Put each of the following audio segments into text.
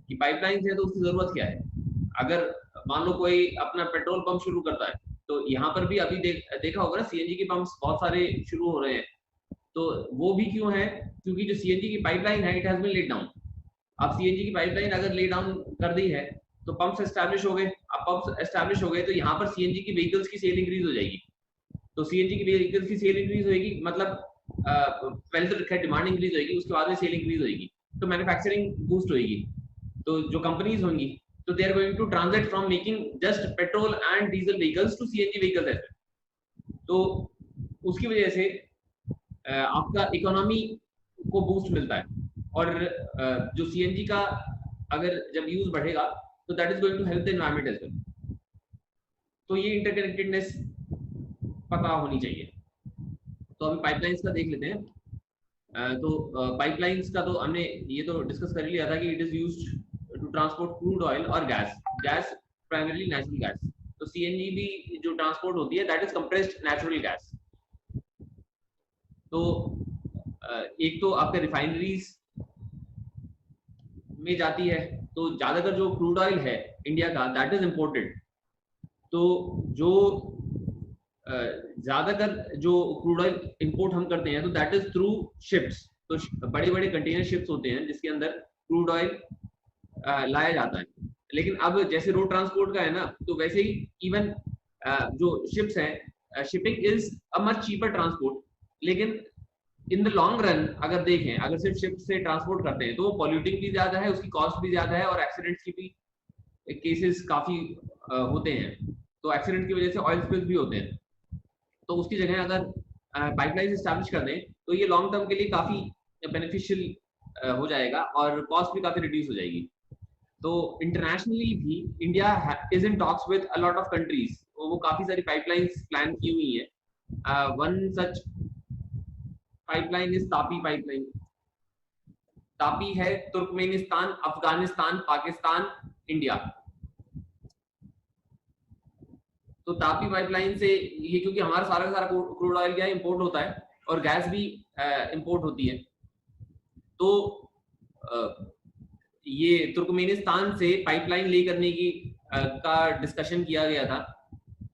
कि पाइपलाइन है तो उसकी जरूरत क्या है। अगर मान लो कोई अपना पेट्रोल पंप शुरू करता है, तो यहाँ पर भी अभी देखा होगा ना, सीएनजी के पंप्स बहुत सारे शुरू हो रहे हैं। तो वो भी क्यों है, क्योंकि जो सीएनजी की पाइपलाइन है it has been laid down. अब सीएनजी की पाइपलाइन अगर ले डाउन कर दी है तो पंप्स एस्टैब्लिश हो गए। अब पंप्स एस्टैब्लिश हो गए तो यहाँ पर सीएनजी की व्हीकल्स की सेल इंक्रीज हो जाएगी। तो सीएनजी की व्हीकल्स की सेल इंक्रीज होगी, मतलब पहले तो डिमांड इंक्रीज होगी, उसके बाद में सेल इंक्रीज होगी, तो मैन्युफैक्चरिंग बूस्ट होगी। तो जो कंपनीज होंगी तो they are going to transit from making just petrol and diesel vehicles to CNG vehicles as well. तो उसकी वजह से आपका इकोनॉमी को बूस्ट मिलता है। और जो सीएनजी का अगर जब यूज बढ़ेगा तो that is going to help the environment as well. तो ये इंटरकनेक्टेडनेस पता होनी चाहिए। तो अभी पाइपलाइंस का देख लेते हैं। तो पाइपलाइंस का तो हमने ये तो डिस्कस कर लिया था कि it is used to transport crude oil और गैस प्राइमरली नेचुरल गैस। तो सीएनजी भी जो ट्रांसपोर्ट होती है that is compressed natural gas. तो एक तो आपके रिफाइनरीज में जाती है, तो ज्यादातर जो क्रूड ऑयल है इंडिया का दैट इज इम्पोर्टेड। तो जो ज्यादातर जो क्रूड ऑयल इंपोर्ट हम करते हैं तो दैट इज थ्रू शिप्स। तो बड़े बड़े कंटेनर शिप्स होते हैं जिसके अंदर क्रूड ऑयल लाया जाता है। लेकिन अब जैसे रोड ट्रांसपोर्ट का है ना, तो वैसे ही इवन जो शिप्स हैं, shipping is a much cheaper transport. लेकिन इन द लॉन्ग रन अगर देखें, अगर सिर्फ शिप से ट्रांसपोर्ट करते हैं तो वो पॉल्यूटिंग भी ज्यादा है, उसकी कॉस्ट भी ज्यादा है, और एक्सीडेंट्स की भी केसेस काफी होते हैं। तो एक्सीडेंट की वजह से ऑयल स्पिल्स भी होते हैं। तो उसकी जगह अगर पाइपलाइन एस्टैब्लिश कर दें तो ये लॉन्ग टर्म के लिए काफी बेनिफिशियल हो जाएगा और कॉस्ट भी काफी रिड्यूस हो जाएगी। तो इंटरनेशनली भी India is in talks with a lot of countries. वो काफी सारी पाइपलाइंस प्लान की हुई है। One such pipeline is Tapi pipeline. Tapi है तुर्कमेनिस्तान, अफगानिस्तान, पाकिस्तान, इंडिया। तो तापी पाइपलाइन से ये, क्योंकि हमारा सारा का सारा क्रूड ऑयल क्या इंपोर्ट होता है और गैस भी इंपोर्ट होती है। तो ये तुर्कमेनिस्तान से पाइपलाइन ले करने की का डिस्कशन किया गया था।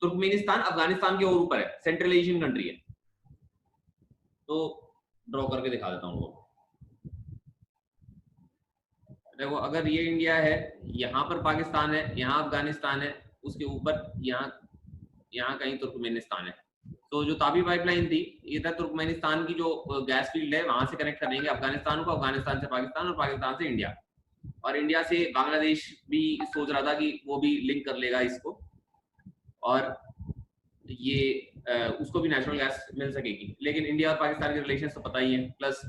तुर्कमेनिस्तान अफगानिस्तान के और ऊपर है, सेंट्रल एशियन कंट्री है। तो ड्रॉ करके दिखा देता हूँ। देखो, अगर ये इंडिया है, यहाँ पर पाकिस्तान है, यहाँ अफगानिस्तान है, उसके ऊपर यहाँ कहीं तुर्कमेनिस्तान है। तो जो तापी पाइपलाइन थी ये था तुर्कमेनिस्तान की जो गैस फील्ड है वहां से कनेक्ट करेंगे अफगानिस्तान को, अफगानिस्तान से पाकिस्तान और पाकिस्तान से इंडिया, और इंडिया से बांग्लादेश भी सोच रहा था कि वो भी लिंक कर लेगा इसको, और ये उसको भी नेचुरल गैस मिल सकेगी। लेकिन इंडिया और पाकिस्तान के रिलेशन तो पता ही है, प्लस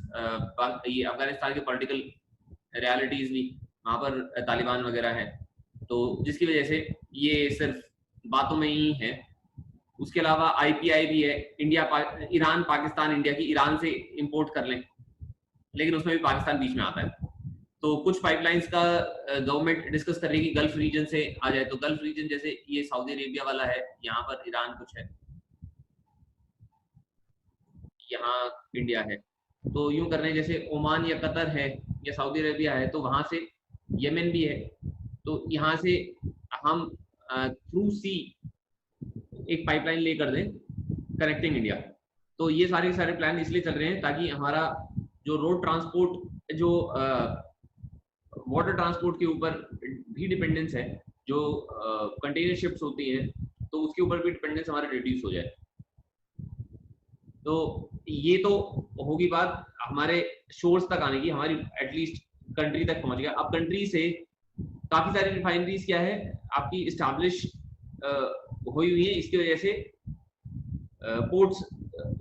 ये अफगानिस्तान के पॉलिटिकल रियलिटीज भी, वहां पर तालिबान वगैरह है, तो जिसकी वजह से ये सिर्फ बातों में ही है। उसके अलावा आईपीआई भी है, ईरान पाकिस्तान इंडिया की ईरान से इंपोर्ट कर लें, लेकिन उसमें भी पाकिस्तान बीच में आता है। तो कुछ पाइपलाइंस का गवर्नमेंट डिस्कस कर रही है कि गल्फ रीजन से आ जाए। तो गल्फ रीजन जैसे ये सऊदी अरेबिया वाला है, यहाँ पर ईरान कुछ है, यहाँ इंडिया है। तो यूं कर रहे हैं जैसे ओमान या कतर है या सऊदी अरेबिया है, तो वहां से यमन भी है। तो यहाँ से हम थ्रू सी एक पाइपलाइन लेकर दें कनेक्टिंग इंडिया। तो ये सारे प्लान इसलिए चल रहे हैं ताकि हमारा जो रोड ट्रांसपोर्ट, जो वाटर ट्रांसपोर्ट के ऊपर भी डिपेंडेंस है, जो कंटेनर शिप्स होती हैं, तो उसके ऊपर भी डिपेंडेंस हमारा रिड्यूस हो जाए। तो ये तो होगी बात हमारे शोर्स तक आने की, हमारी एटलीस्ट कंट्री तक पहुंच गया। अब कंट्री से काफी सारी रिफाइनरीज क्या है आपकी इस्टेब्लिश हुई हुई है, इसकी वजह से पोर्ट्स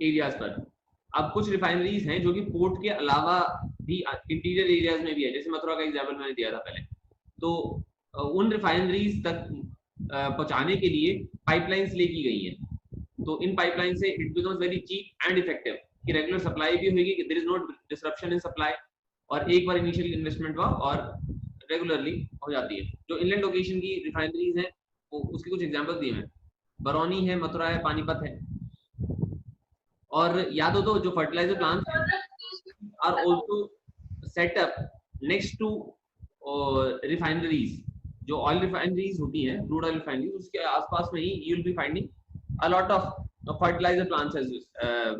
एरियाज पर। अब कुछ रिफाइनरीज हैं जो कि पोर्ट के अलावा भी इंटीरियर एरियाज में भी है, जैसे मथुरा का एग्जाम्पल मैंने दिया था पहले। तो उन रिफाइनरीज तक पहुंचाने के लिए पाइपलाइंस लेकी गई हैं। तो इन पाइपलाइन से it becomes very cheap and effective कि रेगुलर सप्लाई भी होगी, कि there is no disruption in supply, और एक बार इनिशियल इन्वेस्टमेंट हुआ और रेगुलरली हो जाती है। जो इनलैंड लोकेशन की रिफाइनरीज हैं वो उसके कुछ एग्जांपल दिए हैं, बरौनी है, मथुरा है, पानीपत है। और याद हो तो जो fertiliser plants are also set up next to refineries, जो ऑयल रिफाइनरीज होती हैं, क्रूड ऑयल रिफाइनरीज, उसके आसपास में ही you will be finding a lot of fertiliser plants as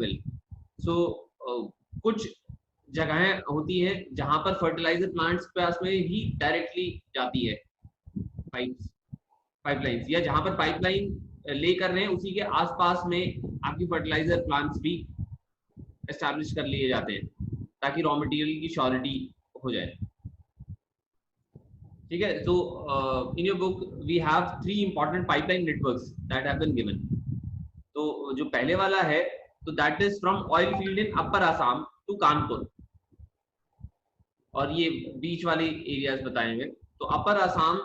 well. So कुछ जगहें होती हैं जहां पर फर्टिलाइजर प्लांट्स पास में ही डायरेक्टली जाती है पाइप्स, पाइपलाइंस, या जहां पर पाइपलाइन ले कर रहे हैं उसी के आसपास में आपकी फर्टिलाइजर प्लांट्स भी एस्टैब्लिश कर लिए जाते हैं ताकि रॉ मटेरियल की श्योरिटी हो जाए। ठीक है, तो in your book we have 3 important pipeline networks that have been given. तो जो पहले वाला है, तो that is from oil field in upper Assam to Kanpur, और ये बीच वाले एरियाज बताएंगे। तो अपर आसाम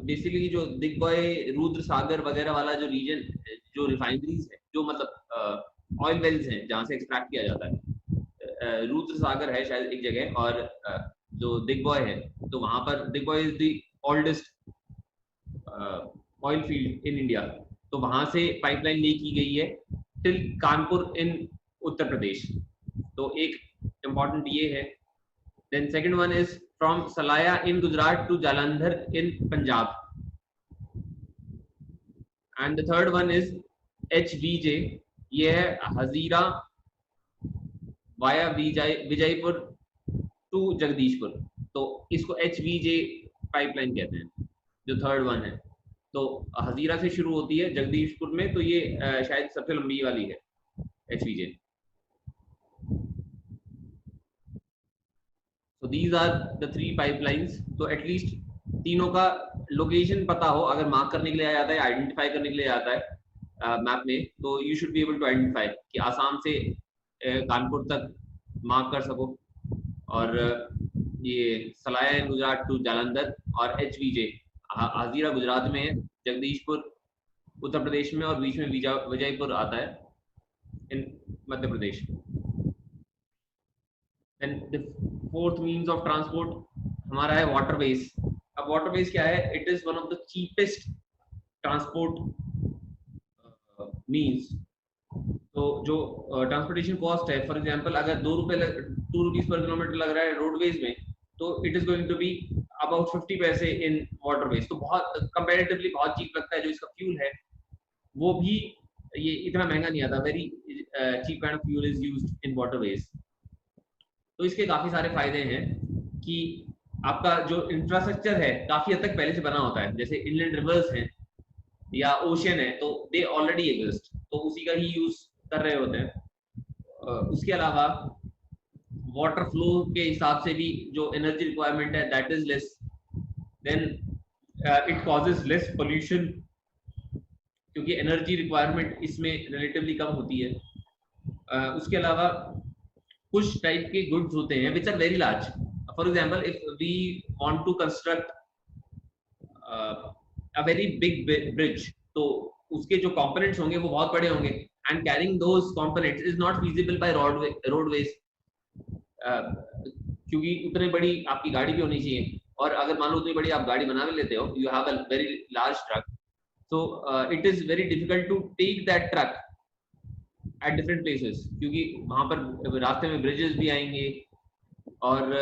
बेसिकली जो दिग्बॉय, रुद्र सागर वगैरह वाला जो रीजन, जो रिफाइनरीज है, जो मतलब ऑयल वेल्स हैं जहां से एक्सट्रैक्ट किया जाता है, रुद्र सागर है शायद एक जगह, और जो दिग्बॉय है, तो वहां पर Digboi is the oldest oil field in India, तो वहां से पाइपलाइन ली की गई है टिल कानपुर इन उत्तर प्रदेश। तो एक इंपॉर्टेंट ये है। Then second one is from Salaya in Gujarat to Jalandhar in Punjab, and the third one is HVJ, ये है हजीरा वाया विजयपुर टू जगदीशपुर, तो इसको HVJ पाइपलाइन कहते हैं, जो थर्ड वन है। तो हजीरा से शुरू होती है जगदीशपुर में, तो ये शायद सबसे लंबी वाली है HVJ। So these are the 3 pipelines। तो एटलीस्ट तीनों का लोकेशन पता हो, अगर मार्क करने के लिए आ जाता है, आइडेंटिफाई करने के लिए आता है मैप में, तो you should be able to identify कि आसाम से कानपुर तक मार्क कर सको, और ये सलाया इन गुजरात टू जालंधर, और HVJ हजीरा गुजरात में है, जगदीशपुर उत्तर प्रदेश में, और बीच में विजयपुर आता है इन Madhya Pradesh. And the fourth means of transport हमारा है waterways। अब waterways क्या है? It is one of the cheapest transport means। तो जो ट्रांसपोर्टेशन कॉस्ट है, फॉर एग्जांपल अगर 2 रुपीज पर किलोमीटर लग रहा है रोडवेज में, तो it is going to be about 50 paise in waterways. तो बहुत कंपैरेटिवली बहुत चीप लगता है। जो इसका फ्यूल है वो भी ये इतना महंगा नहीं आता, very cheap kind of fuel is used in waterways. तो इसके काफी सारे फायदे हैं कि आपका जो इंफ्रास्ट्रक्चर है काफी हद तक पहले से बना होता है, जैसे इनलैंड रिवर्स हैं या ओशियन है, तो दे ऑलरेडी एग्जिस्ट, तो उसी का ही यूज कर रहे होते हैं। उसके अलावा वाटर फ्लो के हिसाब से भी जो एनर्जी रिक्वायरमेंट है that is less, then it causes less pollution, क्योंकि एनर्जी रिक्वायरमेंट इसमें रिलेटिवली कम होती है। उसके अलावा कुछ टाइप के गुड्स होते हैं which are very large. For example if we want to construct a very big bridge, तो उसके जो कंपोनेंट्स होंगे वो बहुत बड़े होंगे, and carrying those components is not feasible by roadways, क्योंकि उतनी बड़ी आपकी गाड़ी भी होनी चाहिए, और अगर मान लो उतनी बड़ी आप गाड़ी बना भी लेते हो, you have a very large truck, so it is very difficult to take that truck at different places, क्योंकि वहां पर रास्ते में ब्रिजेस भी आएंगे और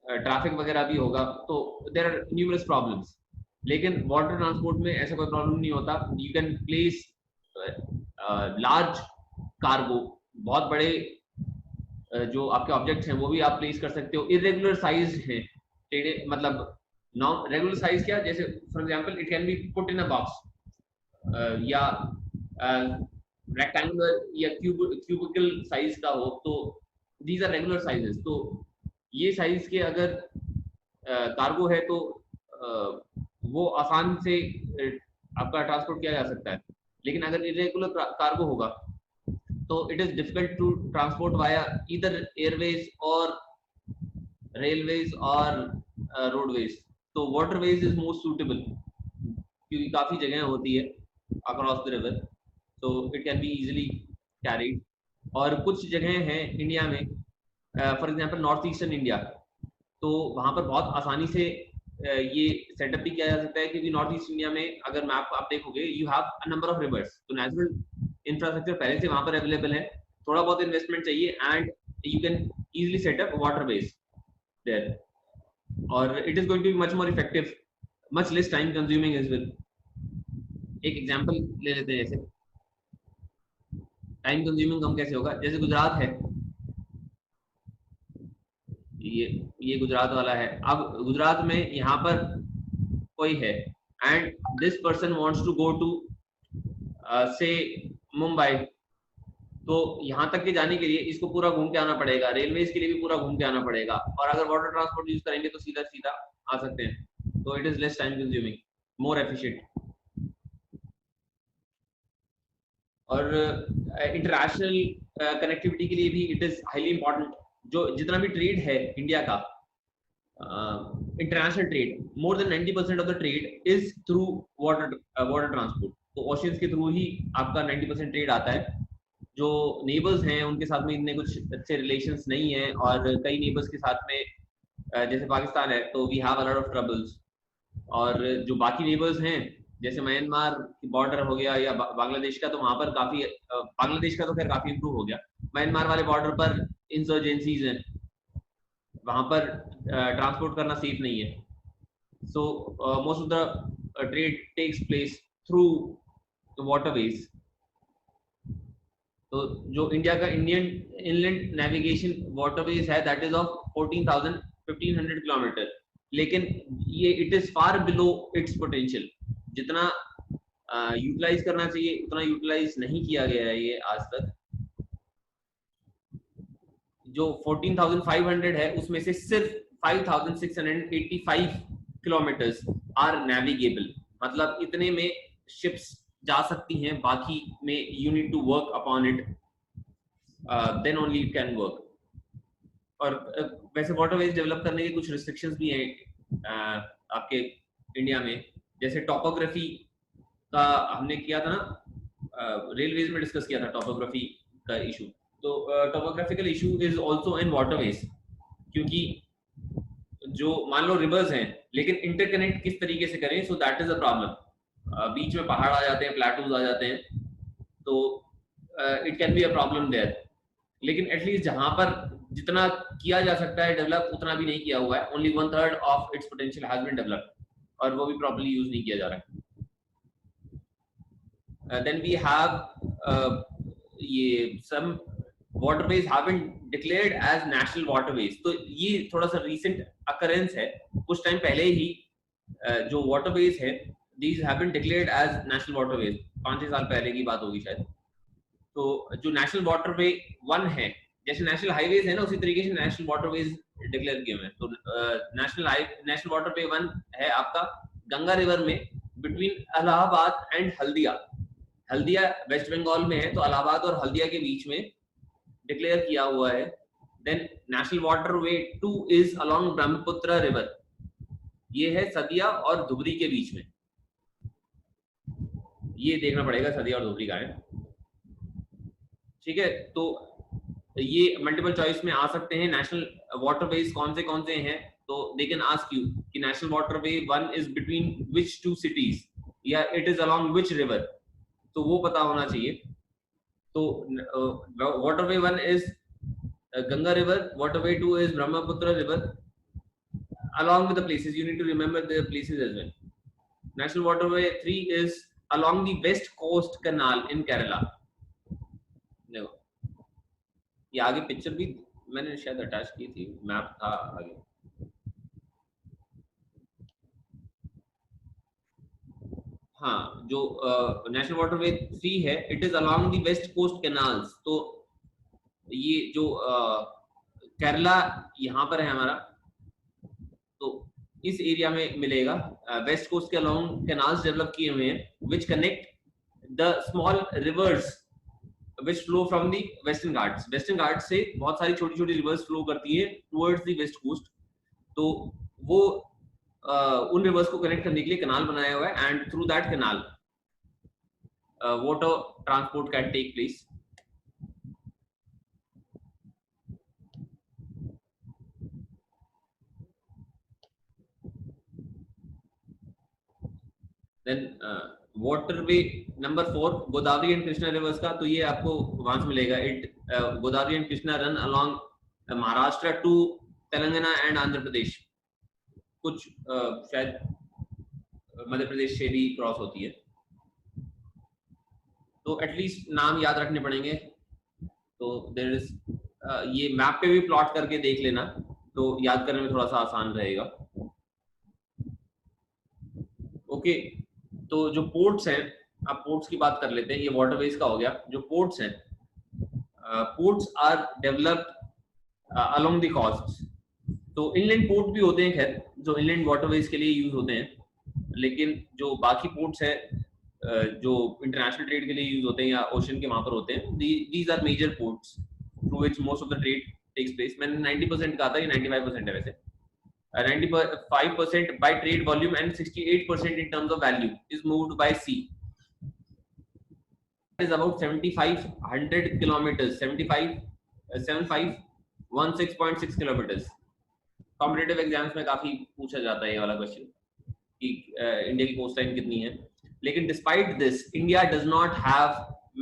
ट्रैफिक वगैरह भी होगा, तो देयर आर न्यूमरस प्रॉब्लम्स। लेकिन वाटर ट्रांसपोर्ट में ऐसा कोई प्रॉब्लम नहीं होता। You can place large cargo, बहुत बड़े जो आपके ऑब्जेक्ट्स हैं वो भी आप प्लेस कर सकते हो। इरेगुलर साइज है, टेढ़े मतलब नॉन रेगुलर साइज क्या, जैसे for example it can B put in a box या रेक्टेंगुलर या क्यूबिकल साइज का हो, तो दीज आर रेगुलर साइजेस। तो ये साइज के अगर कार्गो है तो वो आसान से आपका ट्रांसपोर्ट किया जा सकता है। लेकिन अगर इरेगुलर कार्गो होगा तो it is difficult to transport via either airways और रेलवेज और रोडवेज। तो वाटरवेज इज मोस्ट सूटेबल, क्योंकि काफी जगह होती है अक्रॉस द रिवर, तो it can be easily carried. और कुछ जगह हैं इंडिया में, for example north eastern India, तो वहां पर बहुत आसानी से ये सेटअप भी किया जा सकता है, क्योंकि नॉर्थ ईस्ट इंडिया में अगर मैप आप देखोगे you have a number of reverse, तो नेचुरल इंफ्रास्ट्रक्चर पहले से वहां पर अवेलेबल है, थोड़ा बहुत इन्वेस्टमेंट चाहिए and you can easily setup waterways there. और it is going to be much more effective, much less time consuming as well. एक एग्जांपल ले लेते हैं, जैसे टाइम कंज्यूमिंग कम कैसे होगा। जैसे गुजरात है, ये गुजरात वाला है। अब गुजरात में यहाँ पर कोई है and this person wants to go to से मुंबई, तो यहाँ तक के जाने के लिए इसको पूरा घूम के आना पड़ेगा, रेलवेज के लिए भी पूरा घूम के आना पड़ेगा, और अगर वाटर ट्रांसपोर्ट यूज करेंगे तो सीधा सीधा आ सकते हैं। तो it is less time consuming, more efficient. और इंटरनेशनल कनेक्टिविटी के लिए भी इट इज हाईली इंपॉर्टेंट। जो जितना भी ट्रेड है इंडिया का, international trade, more than 90% of the trade is through water transport. तो ओशियंस के थ्रू ही आपका 90% ट्रेड आता है। जो नेबर्स हैं उनके साथ में इतने कुछ अच्छे रिलेशंस नहीं है, और कई नेबर्स के साथ में जैसे पाकिस्तान है तो we have a lot of troubles. और जो बाकी नेबर्स हैं जैसे म्यांमार की बॉर्डर हो गया या बांग्लादेश का, तो वहां पर काफी बांग्लादेश का तो खैर काफी इंप्रूव हो गया। म्यांमार वाले बॉर्डर पर इंसर्जेंसीज हैं, वहां पर ट्रांसपोर्ट करना सेफ नहीं है। So most of the trade takes place through the waterways. तो जो इंडिया का इंडियन इनलैंड नेविगेशन वाटरवेज है दैट इज ऑफ 1500 किलोमीटर, लेकिन ये it is far below its potential. जितना यूटिलाइज करना चाहिए उतना यूटिलाइज नहीं किया गया है ये आज तक। जो 14,500 है उसमें से सिर्फ 5,685 किलोमीटर्स आर नेविगेबल, मतलब इतने में शिप्स जा सकती हैं, बाकी में you need to work upon it, then only it can work. और वैसे वाटरवेज डेवलप करने के कुछ रिस्ट्रिक्शंस भी हैं आपके इंडिया में। जैसे टॉपोग्राफी का हमने किया था ना, रेलवेज में डिस्कस किया था टॉपोग्राफी का इशू। तो topographical issue is also in waterways, क्योंकि जो मान लो रिवर्स हैं लेकिन इंटरकनेक्ट किस तरीके से करें, so that is a problem. बीच में पहाड़ आ जाते हैं, प्लेटूज आ जाते हैं, तो it can be a problem there. लेकिन एटलीस्ट जहां पर जितना किया जा सकता है डेवलप उतना भी नहीं किया हुआ है। Only 1/3 of its potential has been developed, और वो भी प्रॉपर्ली यूज नहीं किया जा रहा है। देन वी हैव ये सम waterways have been declared as national waterways। तो ये थोड़ा सा recent occurrence है, कुछ टाइम पहले ही जो waterways है these have been declared as national waterways, 5-6 साल पहले की बात होगी शायद। तो जो national waterway 1 है, जैसे national highways है ना, उसी तरीके से national waterways डिक्लेयर किए हुए हैं। तो national waterway 1 है आपका गंगा रिवर में between Allahabad and Haldia. Haldia west Bengal में है, तो इलाहाबाद और हल्दिया के बीच में डिक्लेयर किया हुआ है। Then national waterway 2 is along Brahmaputra river, ये है सदिया और धुबरी के बीच में। ये देखना पड़ेगा सदिया और धुबरी का है, ठीक है। तो ये मल्टीपल चॉइस में आ सकते हैं नेशनल वाटरवेज कौन से हैं। तो दे कैन आस्क यू कि national waterway 1 is between which 2 cities, या it is along which river, तो वो पता होना चाहिए। तो waterway 1 is Ganga river, waterway 2 is Brahmaputra river. Along with the places, you need to remember the places as well. National waterway 3 is along the west coast canal in Kerala. देखो, ये आगे picture भी मैंने शायद attach की थी, map था आगे। हाँ, जो नेशनल वाटरवे 3 है it is along the west coast canals. तो ये जो केरला यहाँ पर है हमारा, तो इस एरिया में मिलेगा। वेस्ट कोस्ट के अलोंग कैनाल्स डेवलप किए हुए हैं which connect the small reverse which flow from the western Ghats. Western Ghats से बहुत सारी छोटी छोटी रिवर्स फ्लो करती है टुवर्ड्स द वेस्ट कोस्ट। तो वो उन रिवर्स को कनेक्ट करने के लिए कैनाल बनाया हुआ है, and through that canal water transport can take place. Then waterway number 4 Godavari and Krishna rivers का, तो ये आपको वहां से मिलेगा। It Godavari and Krishna run along Maharashtra to Telangana and Andhra Pradesh. कुछ शायद मध्य प्रदेश से भी क्रॉस होती है, तो एटलीस्ट नाम याद रखने पड़ेंगे। तो देयर इज ये मैप पे भी प्लॉट करके देख लेना, तो याद करने में थोड़ा सा आसान रहेगा। ओके, तो जो पोर्ट्स हैं, अब पोर्ट्स की बात कर लेते हैं। ये वाटरवेज का हो गया। जो पोर्ट्स हैं, ports are developed along the coast. तो इनलैंड पोर्ट भी होते हैं खैर, जो इनलैंड वाटरवेज के लिए यूज होते हैं, लेकिन जो बाकी पोर्ट्स है जो इंटरनेशनल ट्रेड के लिए यूज होते हैं या ओशन के वहां पर होते हैं, these are major ports through which most of the trade takes place. मैंने 90% कहा था, ये 95% है वैसे। 95% by trade volume and 68% in terms of value is moved by sea. That is about 7500 kilometers, 7516.6 kilometers. Competitive exams में काफी पूछा जाता है ये वाला क्वेश्चन कि इंडिया की कोस्ट लाइन कितनी है। लेकिन despite this, India does not have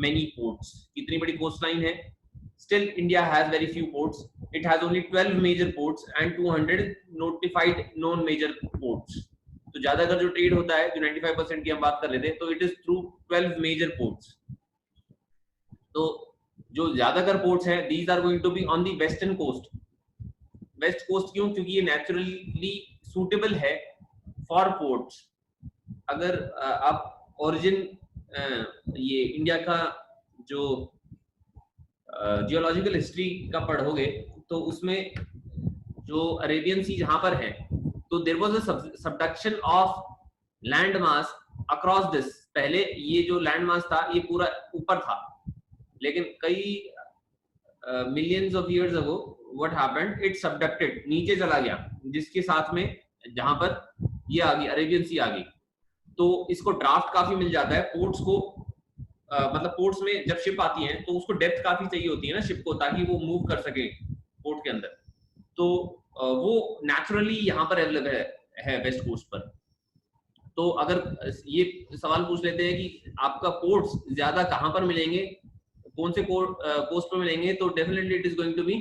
many ports. कितनी बड़ी कोस्ट लाइन है, still India has very few ports. It has only 12 major ports and 200 notified known major ports. तो ज्यादातर जो ट्रेड होता है, जो 95% की हम बात कर लेते हैं, तो it is through 12 major ports. तो जो ज्यादातर पोर्ट्स हैं, these are going to be on the western coast. West coast क्यों? क्योंकि ये नेचुरली सूटेबल है फॉर पोर्ट्स। अगर आप ओरिजिन ये इंडिया का जो जियोलॉजिकल हिस्ट्री का पढ़ोगे, तो उसमें जो अरेबियन सी जहां पर है, तो there was a subduction of land mass across this. पहले ये जो लैंड मास था, ये पूरा ऊपर था, लेकिन कई millions of years ago what happened, it subducted, नीचे चला गया, जिसके साथ में जहां पर ये आ गई अरेबियन सी आ गई। तो इसको ड्राफ्ट काफी मिल जाता है पोर्ट्स को। मतलब पोर्ट्स में जब शिप आती है तो उसको डेप्थ काफी चाहिए होती है ना शिप को, ताकि वो मूव कर सके पोर्ट के अंदर। तो वो नेचुरली यहाँ पर अवेलेबल है वेस्ट कोस्ट पर। तो अगर ये सवाल पूछ लेते हैं कि आपका पोर्ट्स ज्यादा कहाँ पर मिलेंगे, कौन से कोस्ट पर मिलेंगे, तो definitely it is going to be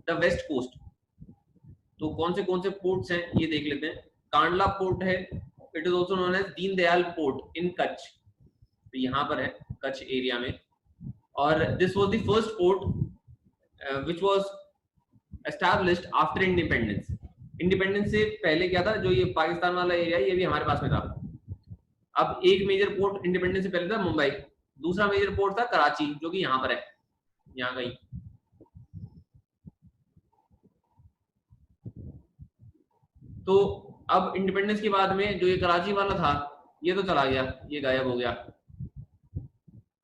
the west coast. तो कौन से पोर्ट्स हैं ये देख लेते हैं। कांडला पोर्ट है, it is also known as Deendayal port in Kutch, तो यहाँ पर है कच्छ एरिया में। और this was the first port which was established after independence. Independence से पहले क्या था, जो ये पाकिस्तान वाला एरिया ये भी हमारे पास में था। अब एक मेजर पोर्ट इंडिपेंडेंस से पहले था मुंबई, दूसरा मेजर पोर्ट था कराची, जो कि यहाँ पर है, यहाँ कहीं। तो अब इंडिपेंडेंस के बाद में जो ये कराची वाला था, ये तो चला गया, ये गायब हो गया।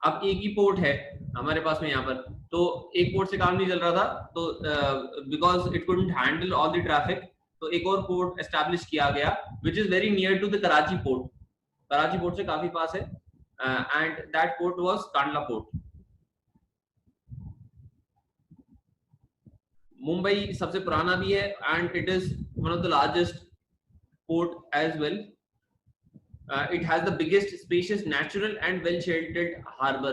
अब एक ही पोर्ट है हमारे पास में यहाँ पर, तो एक पोर्ट से काम नहीं चल रहा था, तो because it couldn't handle all the traffic, तो एक और पोर्ट एस्टैब्लिश किया गया which is very near to the Karachi port. Karachi port से काफी पास है, and that port was Kandla port. Mumbai सबसे पुराना भी है and it is one of the largest port as well. It has the biggest, spacious, natural and well sheltered harbor.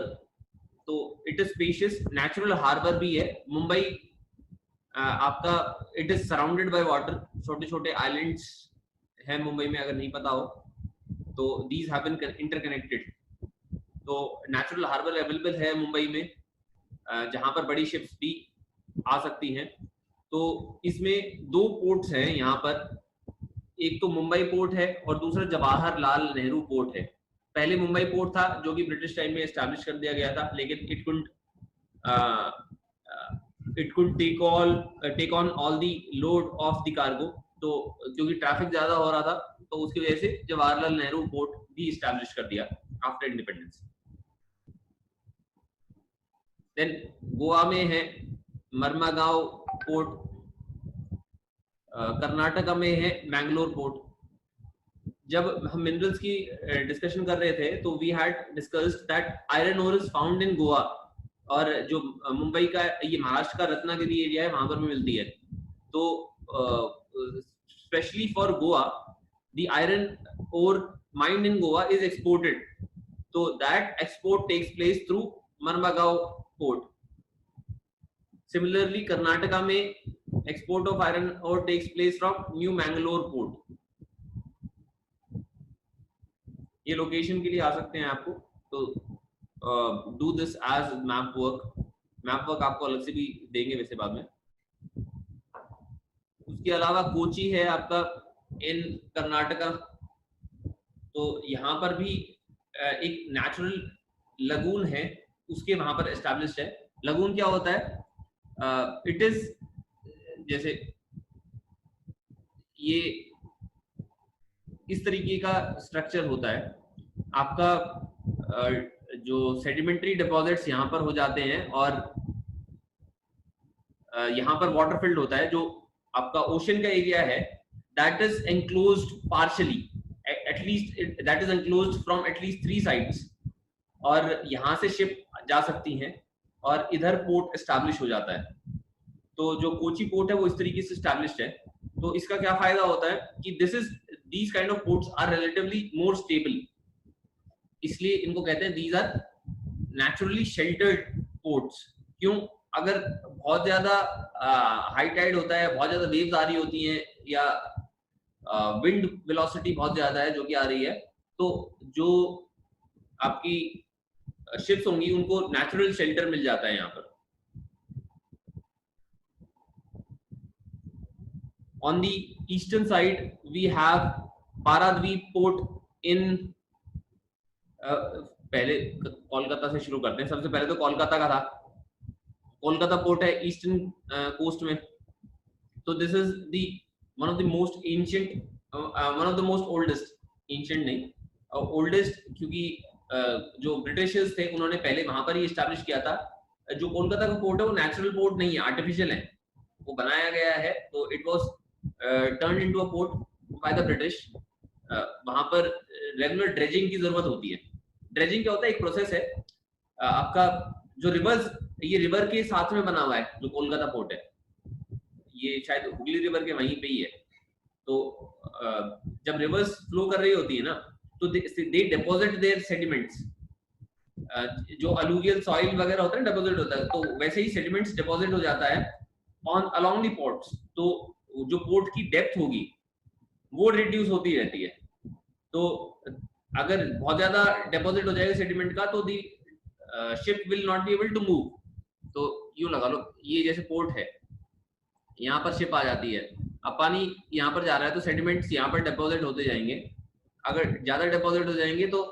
तो it is spacious, natural harbor भी है। मुंबई आपका it is surrounded by water, छोटे छोटे islands है मुंबई में, अगर नहीं पता हो तो these have been interconnected। तो natural harbor available है मुंबई में, जहां पर बड़ी ships भी आ सकती हैं। तो इसमें दो पोर्ट्स हैं यहाँ पर, एक तो मुंबई पोर्ट है और दूसरा जवाहरलाल नेहरू पोर्ट है। पहले मुंबई पोर्ट था जो कि ब्रिटिश टाइम में एस्टैब्लिश कर दिया गया था, लेकिन it could take on all the load of the cargo. तो क्योंकि ट्रैफिक ज्यादा हो रहा था, तो उसकी वजह से जवाहरलाल नेहरू पोर्ट भी एस्टैब्लिश कर दिया आफ्टर इंडिपेंडेंस। देन गोवा में है मर्मागांव पोर्ट, कर्नाटका में है मैंगलोर पोर्ट। जब हम मिनरल्स की डिस्कशन कर रहे थे, तो we had discussed that iron ore is found in Goa, और जो मुंबई का ये महाराष्ट्र का रत्नागिरी एरिया है, वहां पर भी मिलती है। तो specially for Goa the iron ore mined in Goa is exported, तो that export takes place through Marmagao port. Similarly, Karnataka में export of iron ore takes place from New Mangalore port. ये लोकेशन के लिए आ सकते हैं आपको, तो do this as map work आपको अलग से भी देंगे वैसे बाद में। उसके अलावा कोची है आपका इन कर्नाटका, तो यहाँ पर भी एक नेचुरल लगून है, उसके वहां पर एस्टैब्लिश्ड है। लगून क्या होता है? इट इज जैसे ये इस तरीके का स्ट्रक्चर होता है आपका, जो सेडिमेंट्री डिपॉजिट्स यहाँ पर हो जाते हैं और यहाँ पर वाटर फिल्ड होता है, जो आपका ओशन का एरिया है, that is enclosed partially, at least that is enclosed from at least 3 sides, और यहाँ से शिप जा सकती हैं और इधर पोर्ट एस्टैब्लिश हो जाता है। तो जो कोची पोर्ट है वो इस तरीके से एस्टैब्लिश्ड है। तो इसका क्या फायदा होता है कि these kind of ports are relatively more stable, इसलिए इनको कहते हैं these are naturally sheltered ports. क्यों? अगर बहुत ज्यादा हाई टाइड होता है, बहुत ज्यादा वेव्स आ रही होती हैं, या विंड वेलोसिटी बहुत ज्यादा है जो कि आ रही है, तो जो आपकी शिप्स होंगी उनको नेचुरल शेल्टर मिल जाता है यहाँ पर। On the eastern side we have Paradweep port in पहले कोलकाता से शुरू करते हैं। सबसे पहले तो कोलकाता का था, कोलकाता पोर्ट है ईस्टर्न कोस्ट में। तो this is the one of the most ancient, one of the most oldest, ancient नहीं ओल्डेस्ट, क्योंकि जो ब्रिटिशर्स थे उन्होंने पहले वहां पर ही एस्टैब्लिश किया था। जो कोलकाता का पोर्ट है वो नेचुरल पोर्ट नहीं है, आर्टिफिशियल है, वो बनाया गया है। तो it was turn into a port by the British. वहां पर रेगुलर ड्रेजिंग की जरूरत होती है। ड्रेजिंग क्या होता है? एक प्रोसेस है आपका, जो रिवर्स, ये रिवर के साथ में बना हुआ है जो कोलकाता पोर्ट है, ये शायद हुगली रिवर के वहीं पे ही है। तो जब रिवर्स फ्लो कर रही होती है ना, तो दे डिपॉजिट देयर सेडिमेंट्स, जो अलूवियल सॉइल वगैरह होता है डिपॉजिट होता है, तो वैसे ही सेडिमेंट्स डिपॉजिट हो जाता है ऑन अलोंग द पोर्ट्स। तो जो पोर्ट की डेप्थ होगी वो रिड्यूस होती रहती है। तो अगर बहुत ज्यादा डिपॉजिट हो जाएगा सेडिमेंट का, तो the ship will not be able to move. तो यूं लगा लो, ये जैसे पोर्ट है, यहाँ पर शिप आ जाती है, अब पानी यहाँ पर जा रहा है, तो सेडिमेंट्स यहाँ पर डिपॉजिट होते जाएंगे। अगर ज्यादा डिपॉजिट हो जाएंगे तो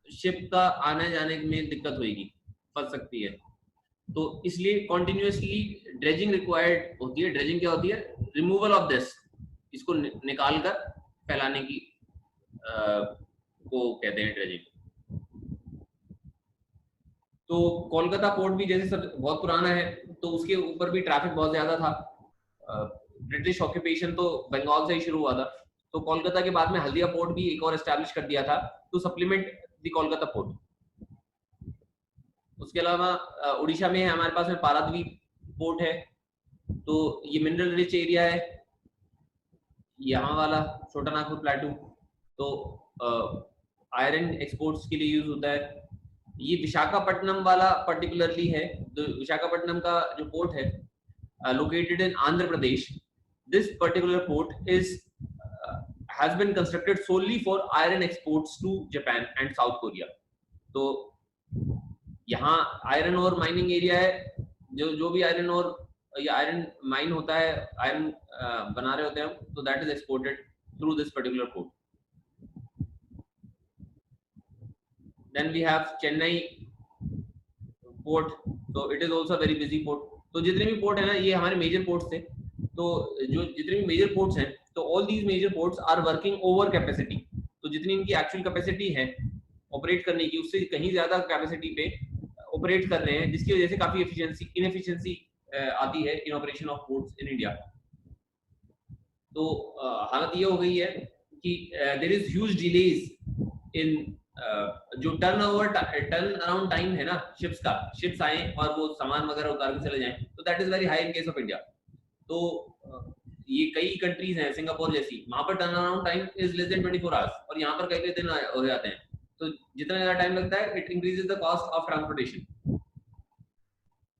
शिप का आने जाने में दिक्कत होगी, फंस सकती है। तो इसलिए कॉन्टिन्यूसली ड्रेजिंग रिक्वायर्ड होती है। ड्रेजिंग क्या होती है? रिमूवल ऑफ दिस, इसको निकाल कर फैलाने की को कहते हैं ड्रेजिंग। तो कोलकाता पोर्ट भी जैसे सब बहुत पुराना है, तो उसके ऊपर भी ट्रैफिक बहुत ज्यादा था। ब्रिटिश ऑक्यूपेशन तो बंगाल से ही शुरू हुआ था, तो कोलकाता के बाद में हल्दिया पोर्ट भी एक और एस्टैब्लिश कर दिया था to supplement the Kolkata port. उसके अलावा उड़ीसा में है हमारे पास में पाराद्वीप पोर्ट है। तो ये मिनरल रिच एरिया है, यहाँ वाला छोटा नागपुर प्लेटू, तो आयरन एक्सपोर्ट्स के लिए यूज होता है। ये विशाखापट्टनम वाला पर्टिकुलरली है, तो विशाखापट्टनम का जो पोर्ट है located in Andhra Pradesh. This particular port is has been constructed solely for iron exports to Japan and South Korea. तो यहाँ आयरन और माइनिंग एरिया है, जो भी आयरन और या आयरन माइन होता है, आयरन बना रहे होते हैं, तो that is exported through this particular port. Then we have Chennai port, so it is also a very busy port. तो जितने भी पोर्ट है ना, ये हमारे मेजर पोर्ट्स थे। तो जो जितने भी मेजर पोर्ट्स हैं, तो all these major ports are working over capacity. तो जितनी इनकी एक्चुअल कैपेसिटी है ऑपरेट करने की, उससे कहीं ज्यादा कैपेसिटी पे ऑपरेट कर रहे हैं, जिसकी वजह से काफी इनएफिशिएंसी आती है in operation of ports in India. तो हालत ये हो गई है कि there is huge delays in जो टर्न अराउंड टाइम है ना शिप्स का, शिप्स आए और वो सामान वगैरह उतार के चले जाएं, तो that is very high in case of India. तो ये कई कंट्रीज हैं सिंगापुर जैसी, वहां पर turn around time is less then 24 hours, और यहाँ पर कई दिन हो जाते हैं। तो जितना ज्यादा टाइम लगता है, it increases the cost of transportation.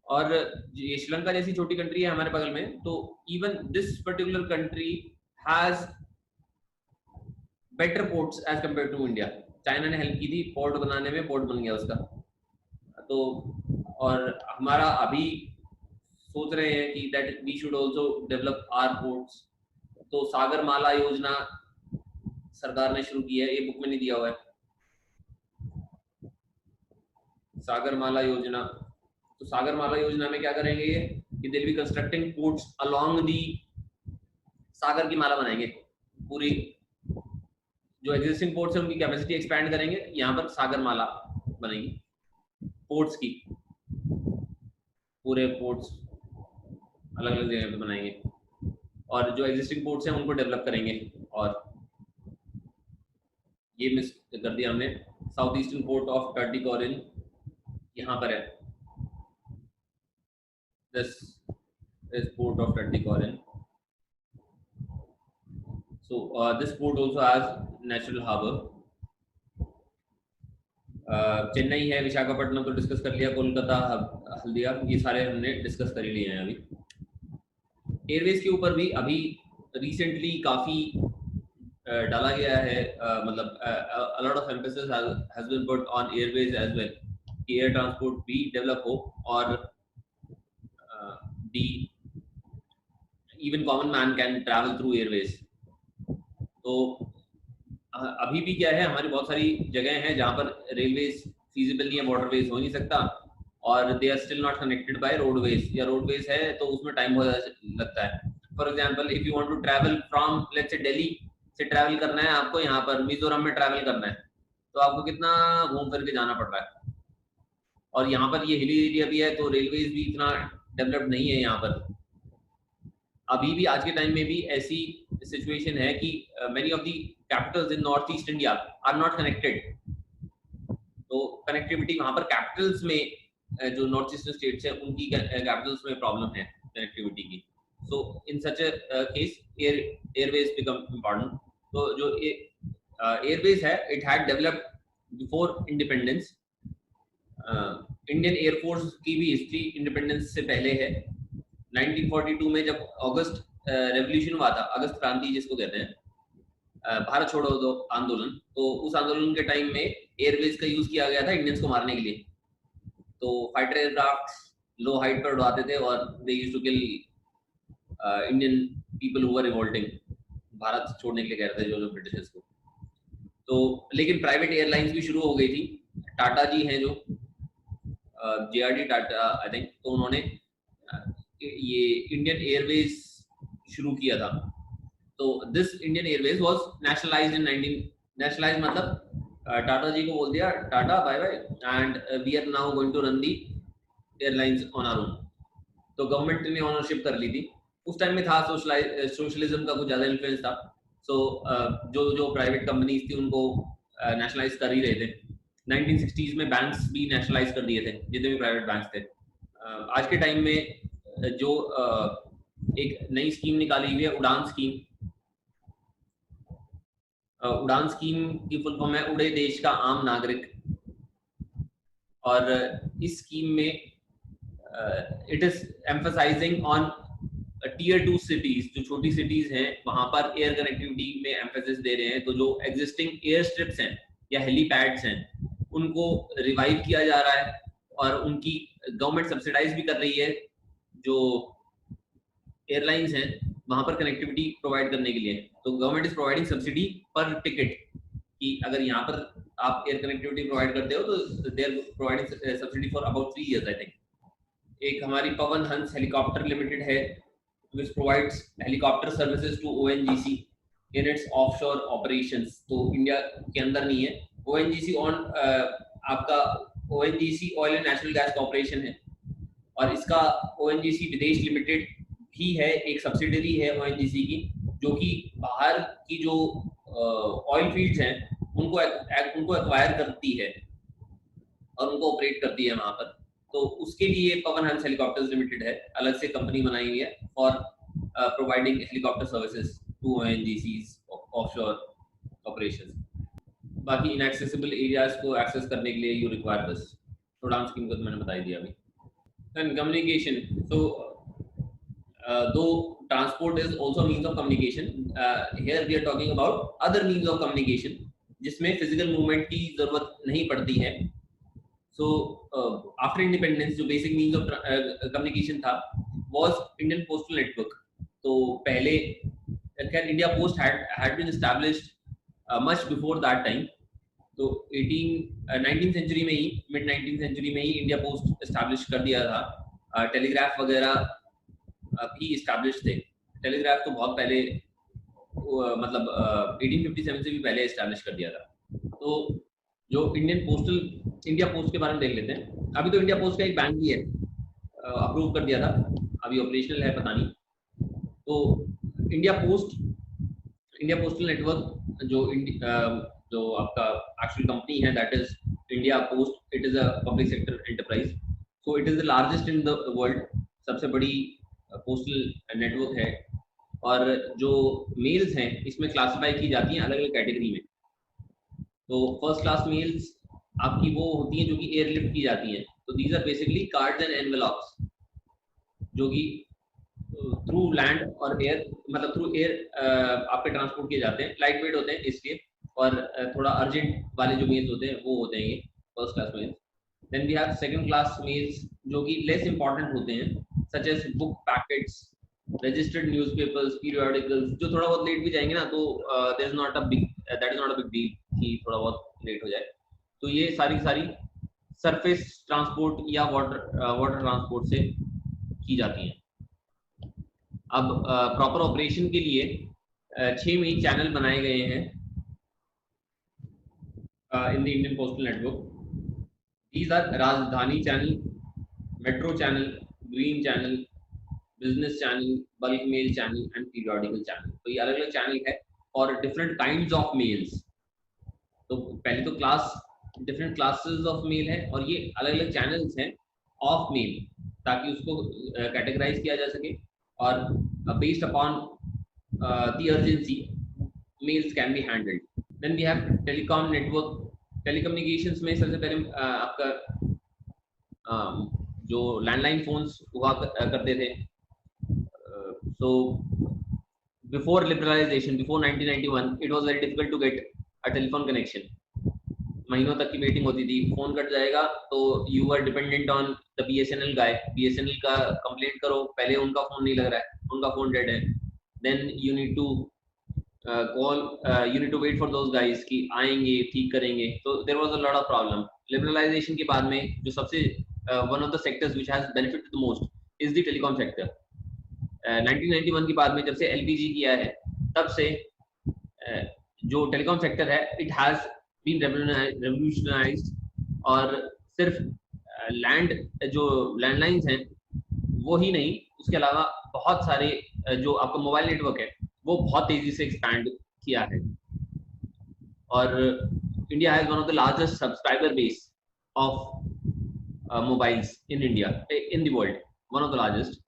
और ये श्रीलंका जैसी छोटी कंट्री है हमारे बगल में, तो even this particular country has better ports as compare to India. China ने हेल्प की थी पोर्ट बनाने में, पोर्ट बन गया उसका। तो और हमारा अभी सोच रहे हैं कि that we should also develop our ports. तो सागरमाला योजना सरकार ने शुरू की है, ये बुक में नहीं दिया हुआ है। सागरमाला योजना, तो सागरमाला योजना में क्या करेंगे ये कि they will be constructing ports along the, सागर की माला बनाएंगे पूरी, जो एग्जिस्टिंग पोर्ट्स है उनकी कैपेसिटी एक्सपैंड करेंगे, यहाँ पर सागरमाला बनेगी पोर्ट्स की, पूरे पोर्ट्स अलग अलग जगह पे बनाएंगे और जो एग्जिस्टिंग पोर्ट्स हैं उनको डेवलप करेंगे। और ये मिस कर दिया हमने, south eastern port of Tuticorin यहाँ पर है, this is port of Tuticorin. So this port also has natural harbor. Chennai है, विशाखापट्टनम तो डिस्कस कर लिया, कोलकाता, हल्दिया, ये सारे हमने डिस्कस कर ही लिए हैं अभी। एयरवेज के ऊपर भी अभी रिसेंटली काफ़ी डाला गया है, मतलब a lot of emphasis has been put on airways as well, कि एयर ट्रांसपोर्ट भी डेवलप हो और the even common man can travel through airways। तो अभी भी क्या है, हमारी बहुत सारी जगह हैं जहाँ पर रेलवेज फीजिबल नहीं है, वाटरवेज हो नहीं सकता, और they are still not connected by roadways, या रोडवेज है तो उसमें टाइम बहुत ज़्यादा लगता है। For example if you want to travel from let's say Delhi से ट्रैवल करना है आपको, यहाँ पर मिजोरम में ट्रैवल करना है, तो आपको कितना घूम फिर के जाना पड़ रहा है। और यहाँ पर ये हिली एरिया भी है, तो रेलवेज भी इतना डेवलप्ड नहीं है यहाँ पर। अभी भी आज के टाइम में भी ऐसी सिचुएशन है कि many of the capitals in north east India are not connected. तो कनेक्टिविटी वहाँ पर कैपिटल्स में, जो नॉर्थ ईस्टर्न स्टेट्स हैं उनकी कैपिटल्स में प्रॉब्लम है कनेक्टिविटी की। So in such a case airways become important. तो जो एयरवेज है, it had developed before independence. Indian air force की भी हिस्ट्री इंडिपेंडेंस से पहले है। 1942 में जब अगस्त रेवोल्यूशन हुआ था, अगस्त क्रांति जिसको कहते हैं, भारत छोड़ो दो आंदोलन, तो उस आंदोलन के टाइम में एयरवेज का यूज किया गया था इंडियंस को मारने के लिए। तो फाइटर एयरक्राफ्ट लो हाइट पर उड़ाते थे और they used to kill Indian people who were revolting, Bharat छोड़ने के लिए कह रहे थे जो ब्रिटिशर्स को। तो लेकिन प्राइवेट एयरलाइंस भी शुरू हो गई थी। टाटा जी हैं जो JRD टाटा आई थिंक, तो उन्होंने ये इंडियन एयरवेज शुरू किया था। तो this Indian Airways was nationalised in 19 nationalise मतलब टाटा जी को बोल दिया tata bye bye and we are now going to run the airlines on our own. तो गवर्नमेंट ने ओनरशिप कर ली थी। उस टाइम में था सोशलिज्म का कुछ ज्यादा इन्फ्लुएंस था। सो जो प्राइवेट कंपनीज थी उनको नेशनलाइज कर ही रहे थे। 1960s में बैंक्स भी नेशनलाइज कर दिए थे, जितने भी प्राइवेट बैंक्स थे। आज के टाइम में जो एक नई स्कीम निकाली हुई है, उड़ान स्कीम। उड़ान स्कीम की फुल फॉर्म है उड़े देश का आम नागरिक। और इस स्कीम में it is emphasising on tier 2 cities, जो छोटी सिटीज हैं वहां पर एयर कनेक्टिविटी में एम्फेसिस दे रहे हैं। तो जो एग्जिस्टिंग एयर स्ट्रिप्स हैं या हेलीपैड्स हैं उनको रिवाइव किया जा रहा है और उनकी गवर्नमेंट सब्सिडाइज भी कर रही है, जो एयरलाइंस हैं वहां पर कनेक्टिविटी प्रोवाइड करने के लिए। तो गवर्नमेंट इज प्रोवाइडिंग सब्सिडी पर टिकट, कि अगर यहाँ पर आप एयर कनेक्टिविटी प्रोवाइड करते हो तो they are providing subsidy for about 3 years I think. एक हमारी पवन हंस हेलीकॉप्टर लिमिटेड है which provides helicopter services to ONGC in its offshore operations। तो इंडिया के अंदर नहीं है। ONGC आपका ONGC oil and natural gas corporation है, और इसका ONGC विदेश लिमिटेड भी है, एक सब्सिडरी है ONGC की, जो कि बाहर की जो ऑयल फील्ड्स हैं उनको एक्वायर करती है और उनको ऑपरेट करती है वहां पर। तो उसके लिए पवन हंस हेलीकॉप्टर्स लिमिटेड है, अलग से कंपनी बनाई हुई है for providing helicopter services to ONGC's offshore operations. बाकी इनएक्सेसिबल एरियाज को एक्सेस करने के लिए यू रिक्वायर दिस। तो डाउन स्कीम को तो मैंने बता ही दिया अभी। Then communication, so though transport is also a means of communication, here we are talking about other means of communication जिसमें फिजिकल मूवमेंट की जरूरत नहीं पड़ती है। सो आफ्टर इंडिपेंडेंस जो बेसिक मीन्स ऑफ कम्युनिकेशन था वाज इंडियन पोस्टल नेटवर्क। तो पहले खैर India post had been established much before that time. तो 19th सेंचुरी में ही, मिड 19th सेंचुरी में ही इंडिया पोस्ट एस्टैब्लिश कर दिया था। टेलीग्राफ वगैरह भी एस्टैब्लिश थे। टेलीग्राफ तो बहुत पहले मतलब 1857 से भी पहले एस्टैब्लिश कर दिया था। तो जो इंडिया पोस्ट के बारे में देख लेते हैं। अभी तो इंडिया पोस्ट का एक बैंक भी है, अप्रूव कर दिया था, अभी ऑपरेशनल है पता नहीं। तो इंडिया पोस्टल नेटवर्क जो आपका एक्चुअल कंपनी है, that is India post. It is a public sector enterprise. So it is the largest in the world, सबसे बड़ी पोस्टल नेटवर्क है। और जो मेल्स हैं इसमें क्लासिफाई की जाती हैं अलग अलग कैटेगरी में। तो फर्स्ट क्लास मेल्स आपकी वो होती हैं जो कि एयरलिफ्ट की जाती हैं। तो these are basically cards and envelopes जो कि थ्रू लैंड और एयर, मतलब थ्रू एयर आपके ट्रांसपोर्ट किए जाते हैं, लाइट वेट होते हैं इसलिए, और थोड़ा अर्जेंट वाले जो मेल्स होते हैं वो होते हैं ये first class mails. Then we have second class mails जो कि लेस इंपॉर्टेंट होते हैं, such as book packets, registered newspapers, periodicals, जो थोड़ा बहुत लेट भी जाएंगे ना तो that is not a big deal कि थोड़ा बहुत लेट हो जाए। तो ये सारी सरफेस ट्रांसपोर्ट या वाटर ट्रांसपोर्ट से की जाती हैं। अब प्रॉपर ऑपरेशन के लिए 6 मेन चैनल बनाए गए हैं in the Indian postal network. These are Rajdhani channel, metro channel, green channel, business channel, bulk mail channel and periodical channel. तो ये अलग अलग चैनल है और डिफरेंट काइंड्स ऑफ मेल्स। तो पहले तो डिफरेंट क्लासेस ऑफ मेल है और ये अलग अलग चैनल्स हैं ऑफ मेल, ताकि उसको कैटेगराइज किया जा सके। और based upon the urgency, mails can be handled. Then we have telecom network. Telecommunications में सबसे पहले आपका जो लैंडलाइन फोन्स हुआ करते थे। So before liberalization, before 1991, it was very difficult to get a telephone connection. महीनों तक की वेटिंग होती थी, फोन कट जाएगा तो you are dependent on the BSNL guy. BSNL का कंप्लेंट करो, पहले उनका फोन नहीं लग रहा है, उनका फोन डेड है, then you need to call, you need to wait for those guys कि आएंगे ठीक करेंगे। तो there was a lot of problem. Liberalisation के बाद में जो सबसे one of the sectors which has benefited the most is the telecom sector. 1991 के बाद में जब से LPG किया है तब से जो टेलीकॉम सेक्टर है इट हैज बीन रेवोल्यूशनाइज्ड। और सिर्फ जो लैंडलाइंस हैं वो ही नहीं, उसके अलावा बहुत सारे जो आपका मोबाइल नेटवर्क है वो बहुत तेजी से एक्सपैंड किया है। और India has one of the largest subscriber base of mobiles in India, in the world, one of the largest.